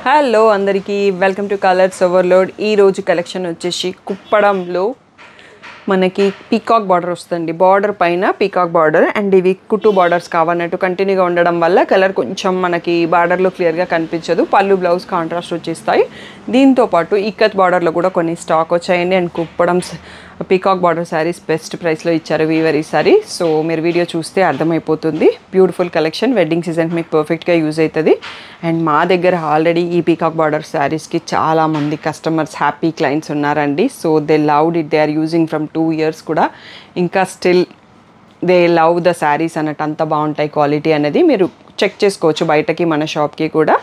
Hello అందరికీ welcome to colours overload. ఈరోజు collection వచ్చేసి కుప్పడంలో మనకి పీకాక్ బార్డర్ వస్తుంది. బార్డర్ పైన పీకాక్ బార్డర్ అండ్ ఇవి కుట్టు బార్డర్స్ కావాలన్నట్టు కంటిన్యూగా ఉండడం వల్ల కలర్ కొంచెం మనకి బార్డర్లో క్లియర్గా కనిపించదు. పళ్ళు బ్లౌజ్ కాంట్రాస్ట్ వచ్చేస్తాయి. దీంతోపాటు ఇక్కత్ బార్డర్లో కూడా కొన్ని స్టాక్ వచ్చాయండి. And Kuppadam peacock border saris best ప్రైస్లో ఇచ్చారు వీవర్ ఈసారి. సో మీరు వీడియో చూస్తే అర్థమైపోతుంది. బ్యూటిఫుల్ కలెక్షన్, వెడ్డింగ్ సీజన్కి మీకు పర్ఫెక్ట్గా యూజ్ అవుతుంది. అండ్ మా దగ్గర ఆల్రెడీ ఈ పీకాక్ బార్డర్ శారీస్కి చాలామంది కస్టమర్స్ హ్యాపీ క్లయింట్స్ ఉన్నారండి. So they loved it. They are using from 2 years కూడా. ఇంకా still they love the saris అన్నట్టు అంత బాగుంటాయి క్వాలిటీ అనేది. మీరు చెక్ చేసుకోవచ్చు బయటకి మన షాప్కి కూడా.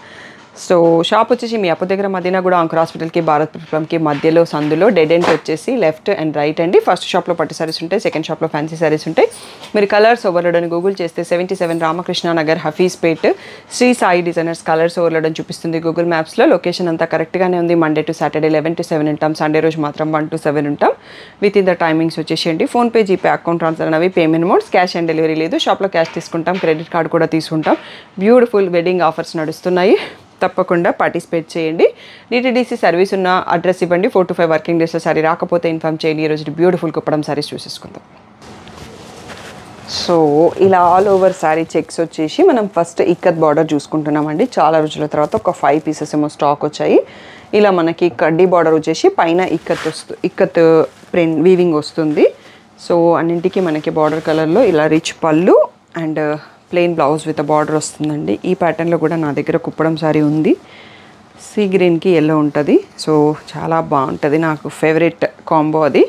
సో షాప్ వచ్చేసి మీ అప్పు దగ్గర మదీనా కూడా అంకుర్ హాస్పిటల్కి భారత్ పెట్రోల్కి మధ్యలో సందులో డెడ్ ఎండ్ వచ్చేసి లెఫ్ట్ అండ్ రైట్ అండి. ఫస్ట్ షాప్లో పట్టు సారీస్ ఉంటాయి, సెకండ్ షాప్లో ఫ్యాన్సీ సారీస్ ఉంటాయి. మీరు కలర్స్ ఓవర్లోడ్ అని గూగుల్ చేస్తే 77 Ramakrishna Nagar Hafeezpet Sri Sai designers colours overload అని చూపిస్తుంది గూగుల్ మ్యాప్స్లో. లొకేషన్ అంతా కరెక్ట్గానే ఉంది. మండే టు సాటర్డే 11 to 7 ఉంటాం. సండే రోజు మాత్రం 1 to 7 ఉంటాం. విత్ ఇన్ ద టైమింగ్స్ వచ్చేసేయండి. ఫోన్పే, జీపే, అకౌంట్ ట్రాన్స్ఫర్ అనేవి payment modes. Cash on delivery లేదు. షాప్లో క్యాష్ తీసుకుంటాం, క్రెడిట్ కార్డ్ కూడా తీసుకుంటాం. బ్యూటిఫుల్ వెడ్డింగ్ ఆఫర్స్ నడుస్తున్నాయి. తప్పకుండా పార్టిసిపేట్ చేయండి. డిటిడిసి సర్వీస్ ఉన్న అడ్రస్ ఇవ్వండి. 4 to 5 వర్కింగ్ డేస్లో సారీ రాకపోతే ఇన్ఫామ్ చేయండి. ఈరోజు బ్యూటిఫుల్ కుప్పడం సారీస్ చూసేసుకుందాం. సో ఇలా ఆల్ ఓవర్ శారీ చెక్స్ వచ్చేసి మనం ఫస్ట్ ఇక్కత్ బార్డర్ చూసుకుంటున్నామండి. చాలా రోజుల తర్వాత ఒక 5 pieces ఏమో స్టాక్ వచ్చాయి. ఇలా మనకి కడ్డీ బార్డర్ వచ్చేసి పైన ఇక్కత్ ప్రింట్ వీవింగ్ వస్తుంది. సో అన్నింటికి మనకి బార్డర్ కలర్లో ఇలా rich pallu and plain blouse with border వస్తుందండి. ఈ ప్యాటర్న్లో కూడా నా దగ్గర కుప్పడం సారీ ఉంది. సీ గ్రీన్కి ఎల్లో ఉంటుంది. సో చాలా బాగుంటుంది, నాకు ఫేవరెట్ కాంబో అది.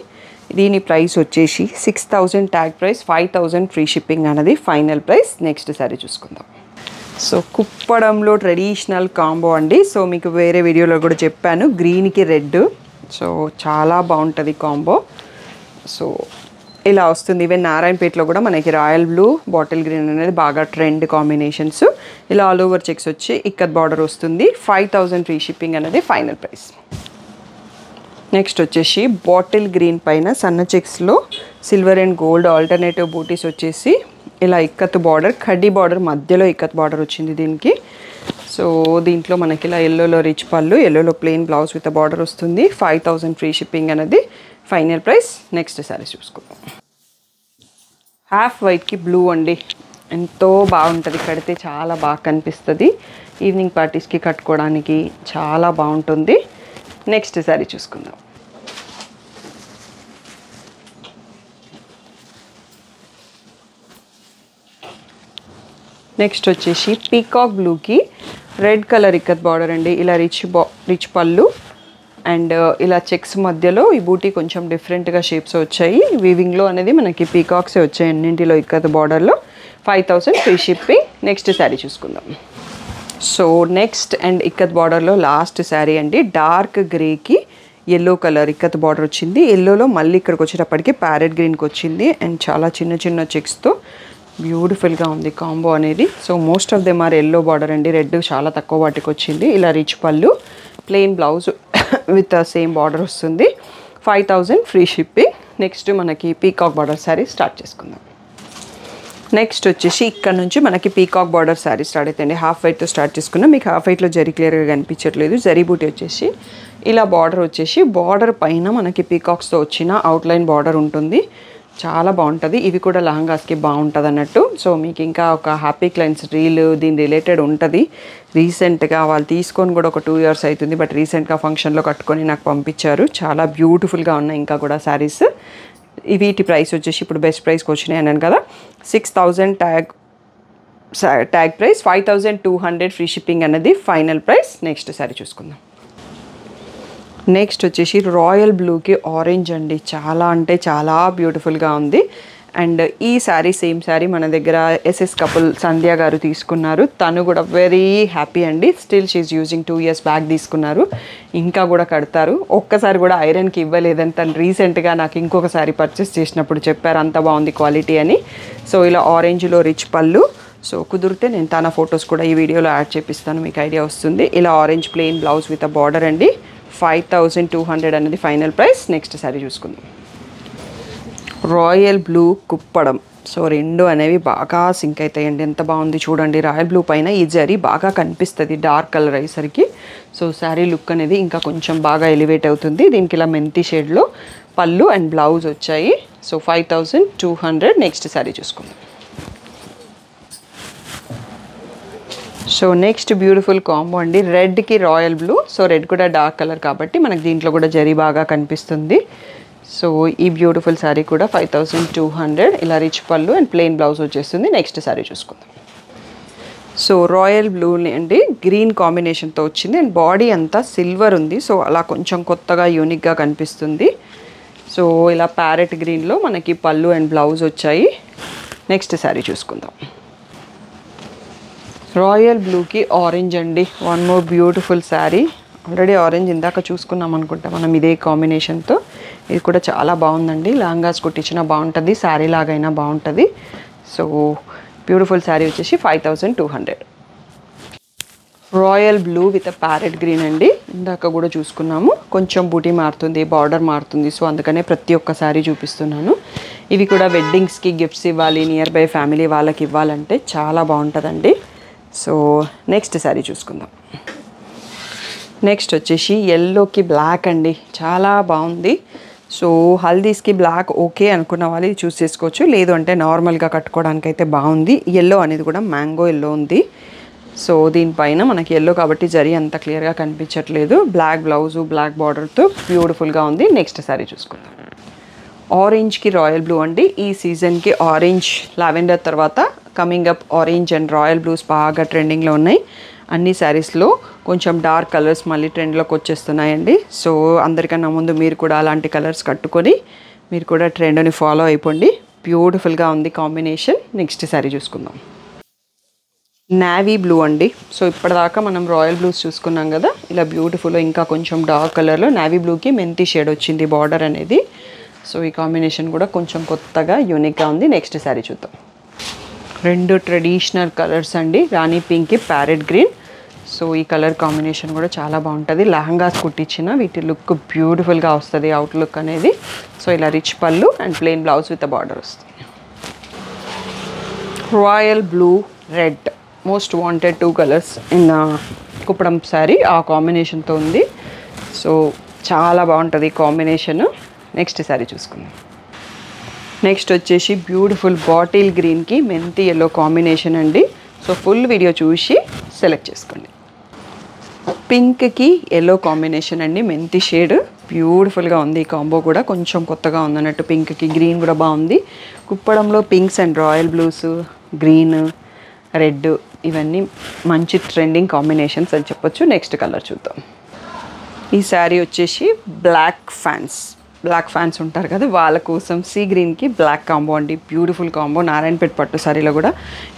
దీని ప్రైస్ వచ్చేసి 6000 ట్యాగ్ ప్రైస్, 5000 ఫ్రీ షిప్పింగ్ అనేది ఫైనల్ ప్రైస్. నెక్స్ట్ సారీ చూసుకుందాం. సో కుప్పడంలో ట్రెడిషనల్ కాంబో అండి. సో మీకు వేరే వీడియోలో కూడా చెప్పాను, గ్రీన్కి రెడ్. సో చాలా బాగుంటుంది కాంబో. సో ఇలా వస్తుంది. ఈవెన్ నారాయణపేటలో కూడా మనకి రాయల్ బ్లూ, బాటిల్ గ్రీన్ అనేది బాగా ట్రెండ్ కాంబినేషన్స్. ఇలా ఆల్ ఓవర్ చెక్స్ వచ్చి ఇక్కత్ బార్డర్ వస్తుంది. 5000 ఫ్రీ షిప్పింగ్ అనేది ఫైనల్ ప్రైస్. నెక్స్ట్ వచ్చేసి బాటిల్ గ్రీన్ పైన సన్న చెక్స్లో సిల్వర్ అండ్ గోల్డ్ ఆల్టర్నేటివ్ బూటీస్ వచ్చేసి ఇలా ఇక్కత్ బార్డర్, కడ్డీ బార్డర్ మధ్యలో ఇక్కత్ బార్డర్ వచ్చింది దీనికి. సో దీంట్లో మనకి ఇలా ఎల్లోలో రిచ్ పళ్ళు, ఎల్లోలో ప్లెయిన్ బ్లౌజ్ విత్ బార్డర్ వస్తుంది. 5000 ఫ్రీ షిప్పింగ్ అనేది ఫైనల్ ప్రైస్. నెక్స్ట్ సారీస్ చూసుకుందాం. హాఫ్ వైట్కి బ్లూ అండి. ఎంతో బాగుంటుంది, కడితే చాలా బాగా కనిపిస్తుంది. ఈవినింగ్ పార్టీస్కి కట్టుకోవడానికి చాలా బాగుంటుంది. నెక్స్ట్ సారీ చూసుకుందాం. నెక్స్ట్ వచ్చేసి పీకాక్ బ్లూకి రెడ్ కలర్ ఇక్కత్ బార్డర్ అండి. ఇలా రిచ్ పళ్ళు అండ్ ఇలా చెక్స్ మధ్యలో ఈ బూటీ కొంచెం డిఫరెంట్గా షేప్స్ వచ్చాయి. వీవింగ్లో అనేది మనకి పీకాక్సే వచ్చాయి అన్నింటిలో ఇక్కత్ బార్డర్లో. 5000 ఫ్రీ షిప్పింగ్. నెక్స్ట్ శారీ చూసుకుందాం. సో నెక్స్ట్ అండ్ ఇక్కత్ బార్డర్లో లాస్ట్ శారీ అండి. డార్క్ గ్రేకి ఎల్లో కలర్ ఇక్కత్ బార్డర్ వచ్చింది. ఎల్లోలో మళ్ళీ ఇక్కడికి వచ్చేటప్పటికి ప్యారెట్ గ్రీన్కి వచ్చింది. అండ్ చాలా చిన్న చిన్న చెక్స్తో బ్యూటిఫుల్గా ఉంది కాంబో అనేది. So most of them are yellow border అండి. రెడ్ చాలా తక్కువ వాటికి వచ్చింది. ఇలా rich pallu, plain blouse with same border వస్తుంది. 5000 ఫ్రీ షిప్పింగ్. నెక్స్ట్ మనకి పీకాక్ బార్డర్ శారీ స్టార్ట్ చేసుకుందాం. నెక్స్ట్ వచ్చేసి ఇక్కడ నుంచి మనకి పీకాక్ బార్డర్ శారీ స్టార్ట్ అవుతుంది. హాఫ్ వైట్తో స్టార్ట్ చేసుకున్నాం. మీకు హాఫ్ వైట్లో జరీ క్లియర్గా కనిపించట్లేదు. జరీ బూటీ వచ్చేసి ఇలా బార్డర్ వచ్చేసి బార్డర్ పైన మనకి పీకాక్స్తో వచ్చిన అవుట్లైన్ బార్డర్ ఉంటుంది. చాలా బాగుంటుంది. ఇవి కూడా లహంగాస్కి బాగుంటుంది అన్నట్టు. సో మీకు ఇంకా ఒక హ్యాపీ క్లయింట్స్ రీల్ దీని రిలేటెడ్ ఉంటుంది. రీసెంట్గా వాళ్ళు తీసుకొని కూడా ఒక 2 years అవుతుంది. బట్ రీసెంట్గా ఫంక్షన్లో కట్టుకొని నాకు పంపించారు. చాలా బ్యూటిఫుల్గా ఉన్నాయి ఇంకా కూడా శారీస్. వీటి ప్రైస్ వచ్చేసి ఇప్పుడు బెస్ట్ ప్రైస్కి వచ్చినాయి అన్నాను కదా. 6000 ట్యాగ్ ప్రైస్, 5200 ఫ్రీ షిప్పింగ్ అనేది ఫైనల్ ప్రైస్. నెక్స్ట్ శారీ చూసుకుందాం. నెక్స్ట్ వచ్చేసి రాయల్ బ్లూకి ఆరెంజ్ అండి. చాలా అంటే చాలా బ్యూటిఫుల్గా ఉంది. అండ్ ఈ శారీ సేమ్ శారీ మన దగ్గర ఎస్ఎస్ కపుల్ సంధ్య గారు తీసుకున్నారు. తను కూడా వెరీ హ్యాపీ అండి. Still she's using 2 years back తీసుకున్నారు. ఇంకా కూడా కడతారు. ఒక్కసారి కూడా ఐరన్కి ఇవ్వలేదని తను రీసెంట్గా నాకు ఇంకొక శారీ పర్చేస్ చేసినప్పుడు చెప్పారు, అంత బాగుంది క్వాలిటీ అని. సో ఇలా ఆరెంజ్లో రిచ్ పళ్ళు. సో కుదిరితే నేను తన ఫొటోస్ కూడా ఈ వీడియోలో యాడ్ చేపిస్తాను, మీకు ఐడియా వస్తుంది. ఇలా orange plain blouse with a border అండి. 5200 అనేది ఫైనల్ ప్రైస్. నెక్స్ట్ శారీ చూసుకుందాం. Royal blue Kuppadam. సో రెండు అనేవి బాగా సింక్ అవుతాయండి. ఎంత బాగుంది చూడండి. రాయల్ బ్లూ పైన ఈ జరీ బాగా కనిపిస్తుంది డార్క్ కలర్ అయ్యేసరికి. సో శారీ లుక్ అనేది ఇంకా కొంచెం బాగా ఎలివేట్ అవుతుంది. దీనికి ఇలా మెంతి షేడ్లో పళ్ళు అండ్ బ్లౌజ్ వచ్చాయి. సో 5200. నెక్స్ట్ శారీ చూసుకుందాం. సో నెక్స్ట్ బ్యూటిఫుల్ కాంబో అండి. రెడ్కి రాయల్ బ్లూ. సో రెడ్ కూడా డార్క్ కలర్ కాబట్టి మనకి దీంట్లో కూడా జరీ బాగా కనిపిస్తుంది. సో ఈ బ్యూటిఫుల్ శారీ కూడా 5200. ఇలా rich pallu and plain blouse వచ్చేస్తుంది. నెక్స్ట్ శారీ చూసుకుందాం. సో రాయల్ బ్లూ అండి గ్రీన్ కాంబినేషన్తో వచ్చింది అండ్ బాడీ అంతా సిల్వర్ ఉంది. సో అలా కొంచెం కొత్తగా యూనిక్గా కనిపిస్తుంది. సో ఇలా ప్యారెట్ గ్రీన్లో మనకి పళ్ళు అండ్ బ్లౌజ్ వచ్చాయి. నెక్స్ట్ శారీ చూసుకుందాం. రాయల్ బ్లూకి ఆరెంజ్ అండి. One more beautiful sari. Already orange ఇందాక చూసుకున్నాం అనుకుంటా మనం ఇదే కాంబినేషన్తో. ఇది కూడా చాలా బాగుందండి. లాంగాస్ కుట్టించినా బాగుంటుంది, శారీ లాగైనా బాగుంటుంది. సో బ్యూటిఫుల్ శారీ వచ్చేసి 5200. Royal blue with parrot green అండి. ఇందాక కూడా చూసుకున్నాము. కొంచెం బూటీ మారుతుంది, బార్డర్ మారుతుంది. సో అందుకనే ప్రతి ఒక్క శారీ చూపిస్తున్నాను. ఇవి కూడా వెడ్డింగ్స్కి గిఫ్ట్స్ ఇవ్వాలి, నియర్ బై ఫ్యామిలీ వాళ్ళకి ఇవ్వాలంటే చాలా బాగుంటుందండి. సో నెక్స్ట్ శారీ చూసుకుందాం. నెక్స్ట్ వచ్చేసి ఎల్లోకి బ్లాక్ అండి. చాలా బాగుంది. సో హల్దీస్కి బ్లాక్ ఓకే అనుకున్న వాళ్ళు ఇది చూస్ చేసుకోవచ్చు. లేదు అంటే నార్మల్గా కట్టుకోవడానికి అయితే బాగుంది. ఎల్లో అనేది కూడా మ్యాంగో ఎల్లో ఉంది. సో దీనిపైన మనకి ఎల్లో కాబట్టి జరీ అంత క్లియర్గా కనిపించట్లేదు. బ్లాక్ బ్లౌజు బ్లాక్ బార్డర్తో బ్యూటిఫుల్గా ఉంది. నెక్స్ట్ శారీ చూసుకుందాం. ఆరెంజ్కి రాయల్ బ్లూ అండి. ఈ సీజన్కి ఆరెంజ్ లావెండర్ తర్వాత coming up orange and royal blues బాగా ట్రెండింగ్లో ఉన్నాయి. అన్ని శారీస్లో కొంచెం డార్క్ కలర్స్ మళ్ళీ ట్రెండ్లోకి వచ్చేస్తున్నాయండి. సో అందరికన్నా ముందు మీరు కూడా అలాంటి కలర్స్ కట్టుకొని మీరు కూడా ట్రెండ్ని ఫాలో అయిపోండి. బ్యూటిఫుల్గా ఉంది కాంబినేషన్. నెక్స్ట్ శారీ చూసుకుందాం. నావీ బ్లూ అండి. సో ఇప్పటిదాకా మనం రాయల్ బ్లూస్ చూసుకున్నాం కదా. ఇలా బ్యూటిఫుల్ ఇంకా కొంచెం డార్క్ కలర్లో నావీ బ్లూకి మెంతి షేడ్ వచ్చింది బార్డర్ అనేది. సో ఈ కాంబినేషన్ కూడా కొంచెం కొత్తగా యూనిక్గా ఉంది. నెక్స్ట్ శారీ చూద్దాం. రెండు ట్రెడిషనల్ కలర్స్ అండి. రాణి పింక్కి ప్యారెట్ గ్రీన్. సో ఈ కలర్ కాంబినేషన్ కూడా చాలా బాగుంటుంది. లెహంగాస్ కుట్టించిన వీటి లుక్ బ్యూటిఫుల్గా వస్తుంది అవుట్లుక్ అనేది. సో ఇలా rich pallu and plain blouse with border వస్తుంది. Royal blue red most wanted 2 colours in Kuppadam sari. ఆ కాంబినేషన్తో ఉంది. సో చాలా బాగుంటుంది ఈ కాంబినేషన్. నెక్స్ట్ శారీ చూసుకుందాం. నెక్స్ట్ వచ్చేసి బ్యూటిఫుల్ బాటిల్ గ్రీన్కి మెంతి ఎల్లో కాంబినేషన్ అండి. సో ఫుల్ వీడియో చూసి సెలెక్ట్ చేసుకోండి. పింక్కి ఎల్లో కాంబినేషన్ అండి. మెంతి షేడ్ బ్యూటిఫుల్గా ఉంది. ఈ కాంబో కూడా కొంచెం కొత్తగా ఉందన్నట్టు. పింక్కి గ్రీన్ కూడా బాగుంది. కుప్పడంలో pinks and royal blues, green, red ఇవన్నీ మంచి ట్రెండింగ్ కాంబినేషన్స్ అని చెప్పొచ్చు. నెక్స్ట్ కలర్ చూద్దాం. ఈ శారీ వచ్చేసి బ్లాక్ ఫ్యాన్స్ ఉంటారు కదా వాళ్ళ కోసం సీ గ్రీన్కి బ్లాక్ కాంబో అండి. Beautiful combo. నారాయణపేట పట్టు శారీలో కూడా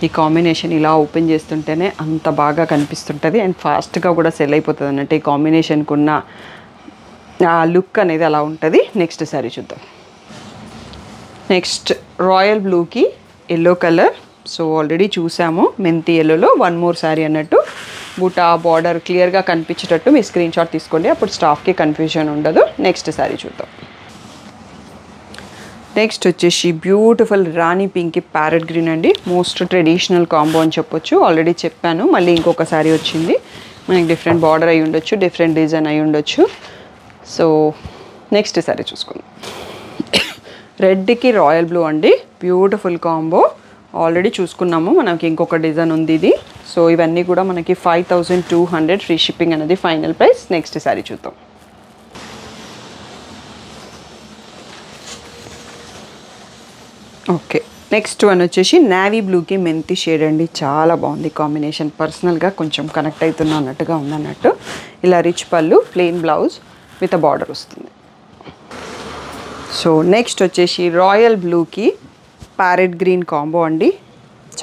ఈ కాంబినేషన్ ఇలా ఓపెన్ చేస్తుంటేనే అంత బాగా కనిపిస్తుంటుంది అండ్ ఫాస్ట్గా కూడా సెల్ అయిపోతుంది అన్నట్టు. ఈ కాంబినేషన్కి ఉన్న లుక్ అనేది అలా ఉంటుంది. నెక్స్ట్ శారీ చూద్దాం. నెక్స్ట్ రాయల్ బ్లూకి ఎల్లో కలర్. సో ఆల్రెడీ చూసాము మెంతి ఎల్లోలో. వన్ మోర్ శారీ అన్నట్టు. బూటా బార్డర్ క్లియర్గా కనిపించేటట్టు మీ స్క్రీన్ షాట్ తీసుకోండి. అప్పుడు స్టాఫ్కి కన్ఫ్యూజన్ ఉండదు. నెక్స్ట్ శారీ చూద్దాం. నెక్స్ట్ వచ్చేసి బ్యూటిఫుల్ రాణి పింక్కి ప్యారెట్ గ్రీన్ అండి. మోస్ట్ ట్రెడిషనల్ కాంబో అని చెప్పొచ్చు. ఆల్రెడీ చెప్పాను, మళ్ళీ ఇంకొక శారీ వచ్చింది. మనకి డిఫరెంట్ బార్డర్ అయి ఉండొచ్చు, డిఫరెంట్ డిజైన్ అయి ఉండొచ్చు. సో నెక్స్ట్ శారీ చూసుకుందాం. రెడ్కి రాయల్ బ్లూ అండి. Beautiful combo. ఆల్రెడీ చూసుకున్నాము. మనకి ఇంకొక డిజైన్ ఉంది ఇది. సో ఇవన్నీ కూడా మనకి 5200 ఫ్రీ షిప్పింగ్ అనేది ఫైనల్ ప్రైస్. నెక్స్ట్ శారీ చూద్దాం. ఓకే, నెక్స్ట్ వన్ వచ్చేసి నావీ బ్లూకి మెంతి షేడ్ అండి. చాలా బాగుంది కాంబినేషన్. పర్సనల్గా కొంచెం కనెక్ట్ అవుతున్నా అన్నట్టుగా ఉందన్నట్టు. ఇలా rich pallu, plain blouse with border వస్తుంది. సో నెక్స్ట్ వచ్చేసి రాయల్ బ్లూకి ప్యారెట్ గ్రీన్ కాంబో అండి.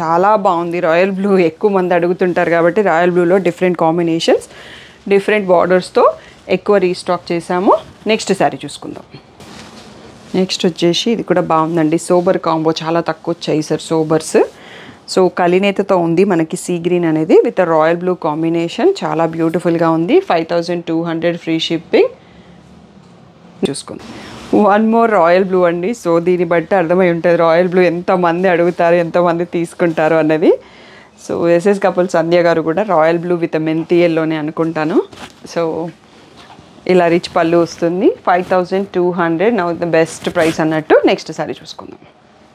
చాలా బాగుంది. రాయల్ బ్లూ ఎక్కువ మంది అడుగుతుంటారు కాబట్టి రాయల్ బ్లూలో డిఫరెంట్ కాంబినేషన్స్, డిఫరెంట్ బార్డర్స్తో ఎక్కువ రీస్టాక్ చేసాము. నెక్స్ట్ శారీ చూసుకుందాం. నెక్స్ట్ వచ్చేసి ఇది కూడా బాగుందండి. Sober combo. చాలా తక్కువ వచ్చాయి సార్ సోబర్స్. సో కలినేతతో ఉంది మనకి సీ గ్రీన్ అనేది విత్ రాయల్ బ్లూ కాంబినేషన్. చాలా బ్యూటిఫుల్గా ఉంది. 5200 ఫ్రీ షిప్పింగ్. చూసుకుందాం. వన్ మోర్ రాయల్ బ్లూ అండి. సో దీన్ని బట్టి అర్థమై ఉంటుంది రాయల్ బ్లూ ఎంతమంది అడుగుతారు, ఎంతమంది తీసుకుంటారు అన్నది. సో ఎస్ఎస్ కపుల్ సంధ్య గారు కూడా రాయల్ బ్లూ విత్ మెంతి ఎల్లోనే అనుకుంటాను. సో ఇలా రిచ్ పళ్ళు వస్తుంది. 5200 నౌ ద బెస్ట్ ప్రైస్ అన్నట్టు. నెక్స్ట్ సారీ చూసుకుందాం.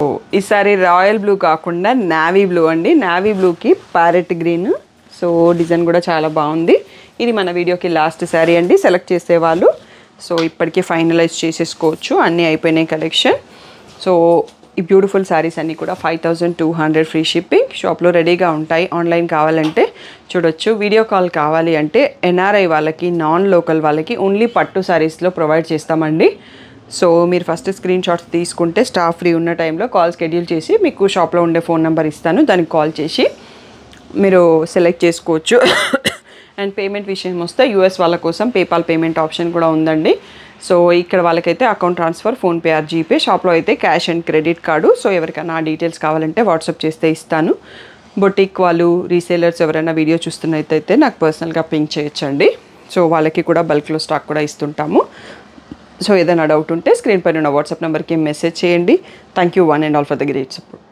ఓ ఈసారి రాయల్ బ్లూ కాకుండా నావీ బ్లూ అండి. నావీ బ్లూకి ప్యారెట్ గ్రీన్. సో డిజైన్ కూడా చాలా బాగుంది. ఇది మన వీడియోకి లాస్ట్ శారీ అండి. సెలెక్ట్ చేసేవాళ్ళు సో ఇప్పటికే ఫైనలైజ్ చేసేసుకోవచ్చు, అన్నీ అయిపోయినాయి కలెక్షన్. సో ఈ బ్యూటిఫుల్ శారీస్ అన్నీ కూడా 5200 ఫ్రీ షిప్పింగ్. షాప్లో రెడీగా ఉంటాయి. ఆన్లైన్ కావాలంటే చూడొచ్చు. వీడియో కాల్ కావాలి అంటే ఎన్ఆర్ఐ వాళ్ళకి, నాన్ లోకల్ వాళ్ళకి ఓన్లీ పట్టు శారీస్లో ప్రొవైడ్ చేస్తామండి. సో మీరు ఫస్ట్ స్క్రీన్ షాట్స్ తీసుకుంటే స్టాఫ్ ఫ్రీ ఉన్న టైంలో కాల్ షెడ్యూల్ చేసి మీకు షాప్లో ఉండే ఫోన్ నెంబర్ ఇస్తాను, దానికి కాల్ చేసి మీరు సెలెక్ట్ చేసుకోవచ్చు. అండ్ పేమెంట్ విషయం వస్తే యూఎస్ వాళ్ళ కోసం పేపాల్ పేమెంట్ ఆప్షన్ కూడా ఉందండి. సో ఇక్కడ వాళ్ళకైతే account transfer, PhonePe are GPay. షాప్లో అయితే cash and credit card. So ఎవరికైనా డీటెయిల్స్ కావాలంటే వాట్సాప్ చేస్తే ఇస్తాను. బొటిక్ వాళ్ళు, రీసేలర్స్ ఎవరైనా వీడియో చూస్తున్నట్టయితే నాకు పర్సనల్గా పింక్ చేయొచ్చండి. సో వాళ్ళకి కూడా బల్క్లో స్టాక్ కూడా ఇస్తుంటాము. సో ఏదైనా డౌట్ ఉంటే స్క్రీన్ పైన ఉన్న వాట్సాప్ నెంబర్కి మెసేజ్ చేయండి. Thank you one and all for the great support.